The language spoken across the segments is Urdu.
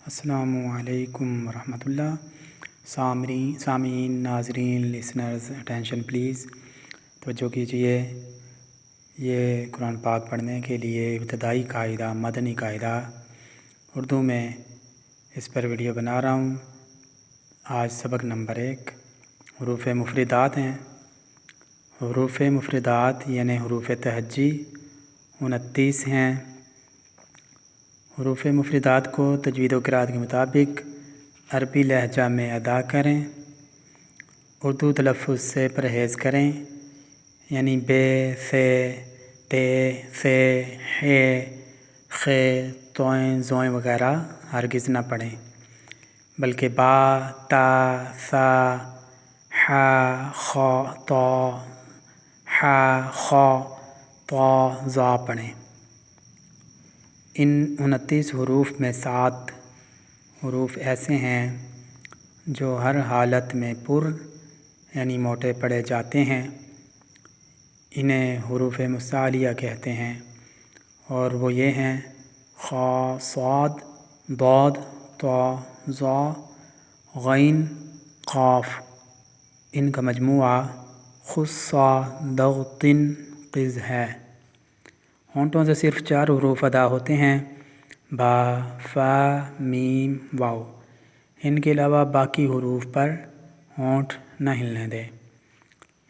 السلام علیکم ورحمۃ اللہ۔ سامعین، ناظرین، لسنرز، اٹینشن پلیز، توجہ کیجیے۔ یہ قرآن پاک پڑھنے کے لیے ابتدائی قاعدہ، مدنی قاعدہ اردو میں اس پر ویڈیو بنا رہا ہوں۔ آج سبق نمبر 1 حروف مفردات ہیں۔ حروف مفردات یعنی حروف تہجی 29 ہیں۔ حروف مفردات کو تجوید و قرأت کے مطابق عربی لہجہ میں ادا کریں۔ اردو تلفظ سے پرہیز کریں، یعنی بے، سے، تے، سے، ہے، خے، توئیں، زوئیں وغیرہ ہرگز نہ پڑھیں، بلکہ با، تا، سا، حا، خا، طا، حا، خا، طا، ظا پڑھیں۔ ان 29 حروف میں 7 حروف ایسے ہیں جو ہر حالت میں پر یعنی موٹے پڑھے جاتے ہیں۔ انہیں حروف مستعلیہ کہتے ہیں، اور وہ یہ ہیں: خا، صاد، ضاد، طا، ظا، غین، قاف۔ ان کا مجموعہ خص ضغط قز ہے۔ ہونٹوں سے صرف 4 حروف ادا ہوتے ہیں: با، فا، میم، واو۔ ان کے علاوہ باقی حروف پر ہونٹ نہ ہلنے دیں۔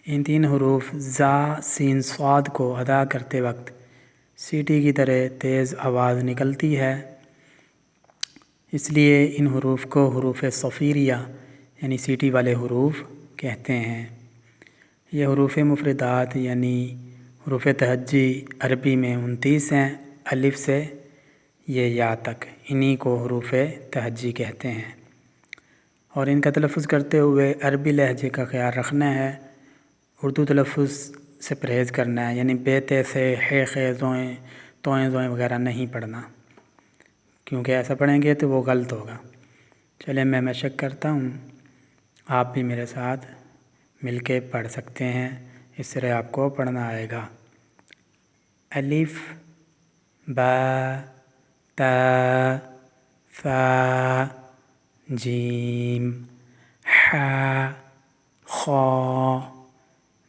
ان 3 حروف زا، سین، صاد کو ادا کرتے وقت سیٹی کی طرح تیز آواز نکلتی ہے، اس لیے ان حروف کو حروف صفیریہ یعنی سیٹی والے حروف کہتے ہیں۔ یہ حروف مفردات یعنی حروف تہجی عربی میں 29 ہیں، الف سے یہ یا تک، انہی کو حروف تہجی کہتے ہیں، اور ان کا تلفظ کرتے ہوئے عربی لہجے کا خیال رکھنا ہے۔ اردو تلفظ سے پرہیز کرنا ہے، یعنی بے، تے، سے، ہے، خے، زوئیں، توئیں، زوئیں وغیرہ نہیں پڑھنا، کیونکہ ایسا پڑھیں گے تو وہ غلط ہوگا۔ چلیں میں مشق کرتا ہوں، آپ بھی میرے ساتھ مل کے پڑھ سکتے ہیں، اس طرح آپ کو پڑھنا آئے گا۔ الف، با، تا، ثا، جیم، حا، خا،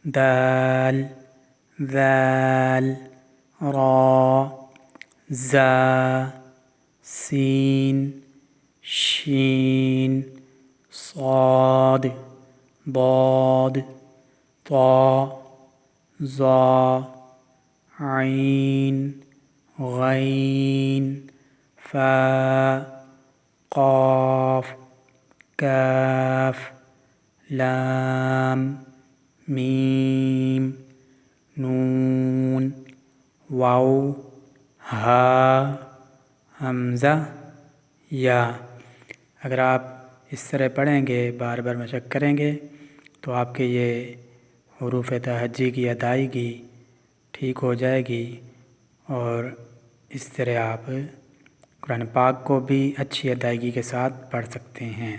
دال، ذال، را، زا، سین، شین، صاد، ضاد، طا، ظا، عین، غین، فا، قاف، کاف، لام، میم، نون، واو، ہا، حمزہ، یا۔ اگر آپ اس طرح پڑھیں گے، بار بار مشق کریں گے، تو آپ کے یہ حروف تہجی کی ادائیگی ٹھیک ہو جائے گی، اور اس طرح آپ قرآن پاک کو بھی اچھی ادائیگی کے ساتھ پڑھ سکتے ہیں۔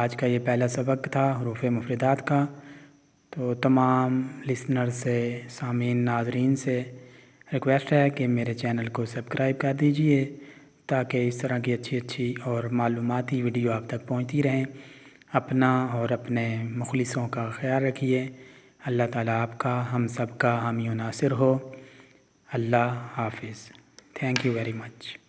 آج کا یہ پہلا سبق تھا حروف مفردات کا، تو تمام لسنر سے، سامعین، ناظرین سے ریکویسٹ ہے کہ میرے چینل کو سبسکرائب کر دیجئے، تاکہ اس طرح کی اچھی اور معلوماتی ویڈیو آپ تک پہنچتی رہیں۔ اپنا اور اپنے مخلصوں کا خیال رکھیے۔ اللہ تعالیٰ آپ کا، ہم سب کا حامی و ناصر ہو۔ اللہ حافظ۔ Thank you very much.